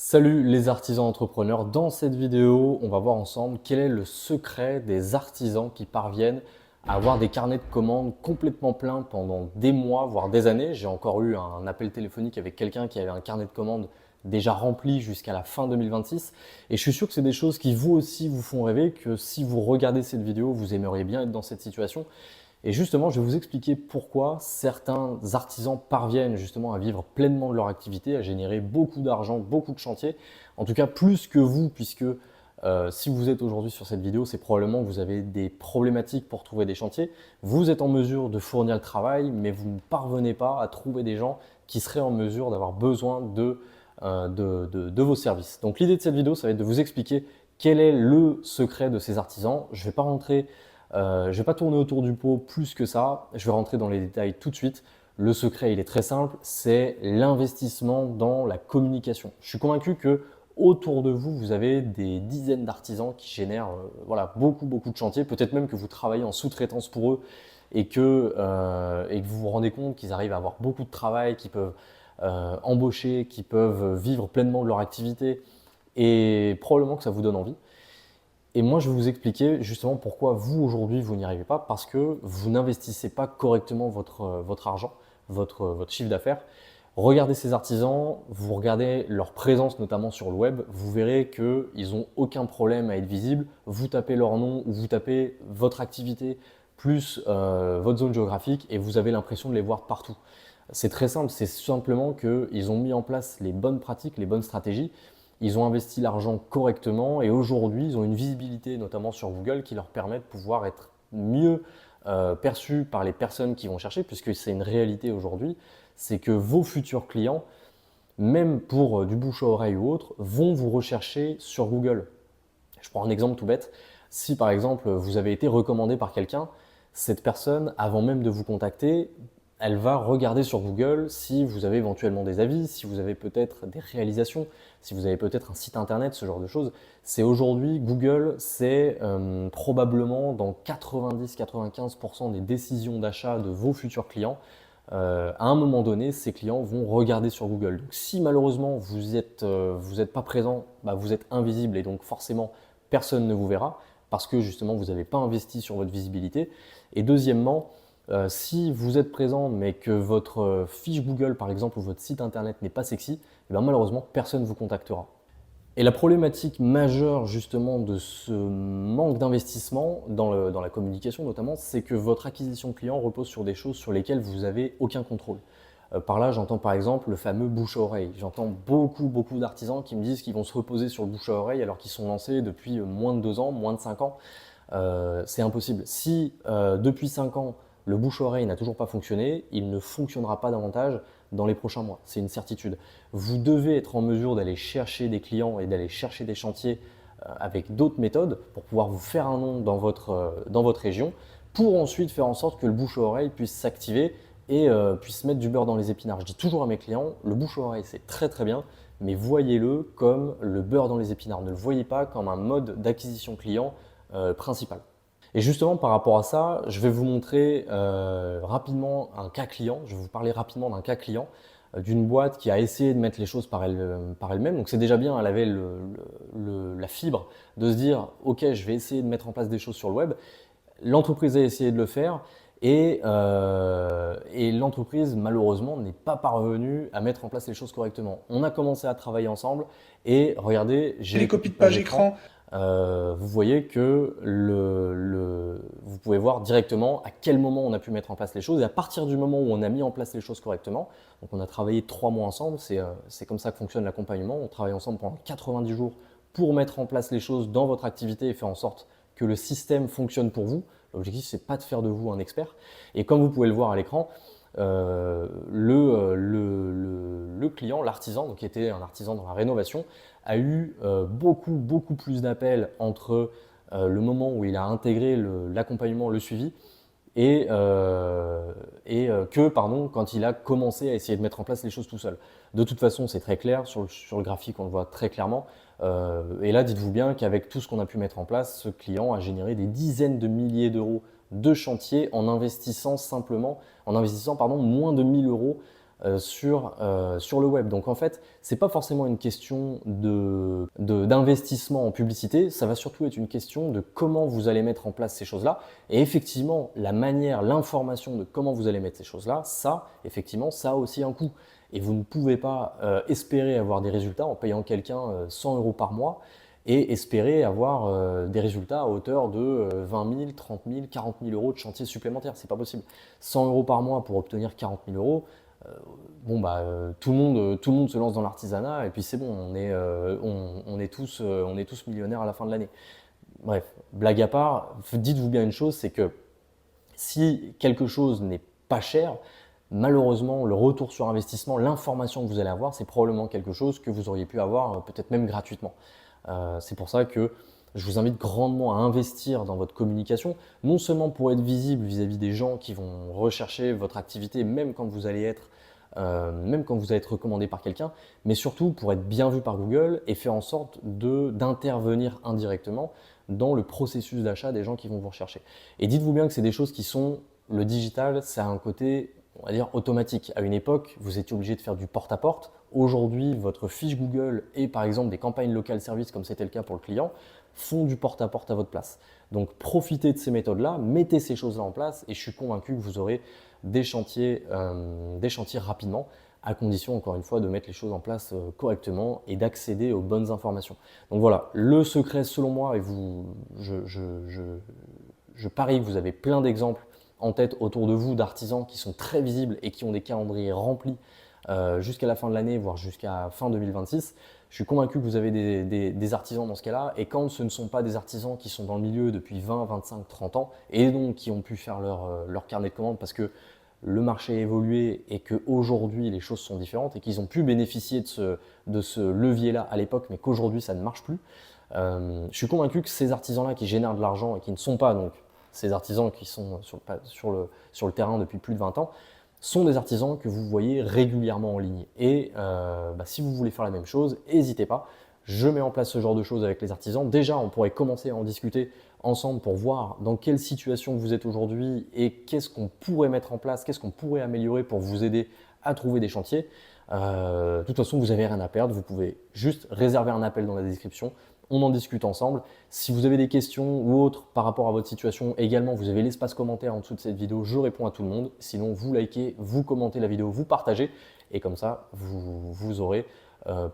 Salut les artisans entrepreneurs, dans cette vidéo on va voir ensemble quel est le secret des artisans qui parviennent à avoir des carnets de commandes complètement pleins pendant des mois, voire des années. J'ai encore eu un appel téléphonique avec quelqu'un qui avait un carnet de commandes déjà rempli jusqu'à la fin 2026 et je suis sûr que c'est des choses qui vous aussi vous font rêver, que si vous regardez cette vidéo vous aimeriez bien être dans cette situation. Et justement, je vais vous expliquer pourquoi certains artisans parviennent justement à vivre pleinement de leur activité, à générer beaucoup d'argent, beaucoup de chantiers. En tout cas, plus que vous, puisque si vous êtes aujourd'hui sur cette vidéo, c'est probablement que vous avez des problématiques pour trouver des chantiers. Vous êtes en mesure de fournir le travail, mais vous ne parvenez pas à trouver des gens qui seraient en mesure d'avoir besoin de vos services. Donc l'idée de cette vidéo, ça va être de vous expliquer quel est le secret de ces artisans. Je ne vais pas rentrer je ne vais pas tourner autour du pot plus que ça, je vais rentrer dans les détails tout de suite. Le secret, il est très simple, c'est l'investissement dans la communication. Je suis convaincu que autour de vous, vous avez des dizaines d'artisans qui génèrent voilà, beaucoup de chantiers, peut-être même que vous travaillez en sous-traitance pour eux et que vous vous rendez compte qu'ils arrivent à avoir beaucoup de travail, qu'ils peuvent embaucher, qu'ils peuvent vivre pleinement de leur activité et probablement que ça vous donne envie. Et moi, je vais vous expliquer justement pourquoi vous, aujourd'hui, vous n'y arrivez pas, parce que vous n'investissez pas correctement votre argent, votre chiffre d'affaires. Regardez ces artisans, vous regardez leur présence notamment sur le web, vous verrez qu'ils n'ont aucun problème à être visibles. Vous tapez leur nom ou vous tapez votre activité plus votre zone géographique et vous avez l'impression de les voir partout. C'est très simple, c'est simplement qu'ils ont mis en place les bonnes pratiques, les bonnes stratégies. Ils ont investi l'argent correctement et aujourd'hui, ils ont une visibilité, notamment sur Google, qui leur permet de pouvoir être mieux perçus par les personnes qui vont chercher, puisque c'est une réalité aujourd'hui, c'est que vos futurs clients, même pour du bouche à oreille ou autre, vont vous rechercher sur Google. Je prends un exemple tout bête. Si par exemple vous avez été recommandé par quelqu'un, cette personne, avant même de vous contacter, elle va regarder sur Google si vous avez éventuellement des avis, si vous avez peut-être des réalisations, si vous avez peut-être un site internet, ce genre de choses. C'est aujourd'hui, Google, c'est probablement dans 90-95% des décisions d'achat de vos futurs clients. À un moment donné, ces clients vont regarder sur Google. Donc, si malheureusement vous êtes pas présent, bah, vous êtes invisible et donc forcément personne ne vous verra parce que justement vous n'avez pas investi sur votre visibilité. Et deuxièmement, si vous êtes présent mais que votre fiche Google par exemple ou votre site internet n'est pas sexy, eh bien, malheureusement personne ne vous contactera. Et la problématique majeure justement de ce manque d'investissement dans la communication notamment, c'est que votre acquisition client repose sur des choses sur lesquelles vous n'avez aucun contrôle. Par là, j'entends par exemple le fameux bouche à oreille. J'entends beaucoup d'artisans qui me disent qu'ils vont se reposer sur le bouche à oreille alors qu'ils sont lancés depuis moins de 2 ans, moins de 5 ans. C'est impossible. Si depuis 5 ans, le bouche-oreille n'a toujours pas fonctionné, il ne fonctionnera pas davantage dans les prochains mois. C'est une certitude. Vous devez être en mesure d'aller chercher des clients et d'aller chercher des chantiers avec d'autres méthodes pour pouvoir vous faire un nom dans votre région, pour ensuite faire en sorte que le bouche-oreille puisse s'activer et puisse mettre du beurre dans les épinards. Je dis toujours à mes clients, le bouche-oreille c'est très bien, mais voyez-le comme le beurre dans les épinards. Ne le voyez pas comme un mode d'acquisition client principal. Et justement, par rapport à ça, je vais vous montrer rapidement un cas client. Je vais vous parler rapidement d'un cas client d'une boîte qui a essayé de mettre les choses par elle-même. Donc c'est déjà bien, elle avait la fibre de se dire, ok, je vais essayer de mettre en place des choses sur le web. L'entreprise a essayé de le faire et l'entreprise, malheureusement, n'est pas parvenue à mettre en place les choses correctement. On a commencé à travailler ensemble et regardez, j'ai Et les les copies copies de de page page écran. écran, Vous voyez que vous pouvez voir directement à quel moment on a pu mettre en place les choses et à partir du moment où on a mis en place les choses correctement, donc on a travaillé 3 mois ensemble, c'est comme ça que fonctionne l'accompagnement, on travaille ensemble pendant 90 jours pour mettre en place les choses dans votre activité et faire en sorte que le système fonctionne pour vous. L'objectif, c'est pas de faire de vous un expert. Et comme vous pouvez le voir à l'écran, le client, l'artisan, qui était un artisan dans la rénovation, a eu beaucoup plus d'appels entre le moment où il a intégré l'accompagnement, le suivi, pardon, quand il a commencé à essayer de mettre en place les choses tout seul. De toute façon, c'est très clair, sur le graphique, on le voit très clairement. Et là, dites-vous bien qu'avec tout ce qu'on a pu mettre en place, ce client a généré des dizaines de milliers d'euros de chantier en investissant moins de 1000 euros sur le web. Donc en fait, c'est pas forcément une question d'investissement en publicité, ça va surtout être une question de comment vous allez mettre en place ces choses-là. Et effectivement, la manière, l'information de comment vous allez mettre ces choses-là, ça, effectivement, ça a aussi un coût. Et vous ne pouvez pas espérer avoir des résultats en payant quelqu'un 100 euros par mois et espérer avoir des résultats à hauteur de 20 000, 30 000, 40 000 euros de chantier supplémentaire. C'est pas possible. 100 euros par mois pour obtenir 40 000 euros, tout le monde se lance dans l'artisanat et puis c'est bon, on est tous millionnaires à la fin de l'année. Bref, blague à part, dites-vous bien une chose, c'est que si quelque chose n'est pas cher, malheureusement, le retour sur investissement, l'information que vous allez avoir, c'est probablement quelque chose que vous auriez pu avoir peut-être même gratuitement. C'est pour ça que je vous invite grandement à investir dans votre communication, non seulement pour être visible vis-à-vis des gens qui vont rechercher votre activité, même quand vous allez être recommandé par quelqu'un, mais surtout pour être bien vu par Google et faire en sorte d'intervenir indirectement dans le processus d'achat des gens qui vont vous rechercher. Et dites-vous bien que c'est des choses qui sont, le digital, ça a un côté, on va dire, automatique. À une époque, vous étiez obligé de faire du porte-à-porte. Aujourd'hui, votre fiche Google et par exemple des campagnes local service, comme c'était le cas pour le client, font du porte-à-porte à votre place. Donc profitez de ces méthodes-là, mettez ces choses-là en place et je suis convaincu que vous aurez des chantiers rapidement, à condition, encore une fois, de mettre les choses en place correctement et d'accéder aux bonnes informations. Donc voilà, le secret selon moi, et je parie que vous avez plein d'exemples en tête autour de vous d'artisans qui sont très visibles et qui ont des calendriers remplis jusqu'à la fin de l'année, voire jusqu'à fin 2026. Je suis convaincu que vous avez des artisans dans ce cas-là. Et quand ce ne sont pas des artisans qui sont dans le milieu depuis 20, 25, 30 ans et donc qui ont pu faire leur carnet de commandes parce que le marché a évolué et qu'aujourd'hui les choses sont différentes et qu'ils ont pu bénéficier de ce levier-là à l'époque, mais qu'aujourd'hui ça ne marche plus. Je suis convaincu que ces artisans-là qui génèrent de l'argent et qui ne sont pas donc ces artisans qui sont sur le terrain depuis plus de 20 ans, sont des artisans que vous voyez régulièrement en ligne. Et si vous voulez faire la même chose, n'hésitez pas. Je mets en place ce genre de choses avec les artisans. Déjà, on pourrait commencer à en discuter ensemble pour voir dans quelle situation vous êtes aujourd'hui et qu'est-ce qu'on pourrait mettre en place, qu'est-ce qu'on pourrait améliorer pour vous aider à trouver des chantiers. De toute façon, vous n'avez rien à perdre. Vous pouvez juste réserver un appel dans la description. On en discute ensemble. Si vous avez des questions ou autres par rapport à votre situation, également, vous avez l'espace commentaire en dessous de cette vidéo. Je réponds à tout le monde. Sinon, vous likez, vous commentez la vidéo, vous partagez. Et comme ça, vous aurez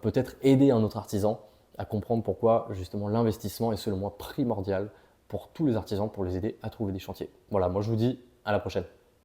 peut-être aidé un autre artisan à comprendre pourquoi justement l'investissement est selon moi primordial pour tous les artisans pour les aider à trouver des chantiers. Voilà, moi je vous dis à la prochaine.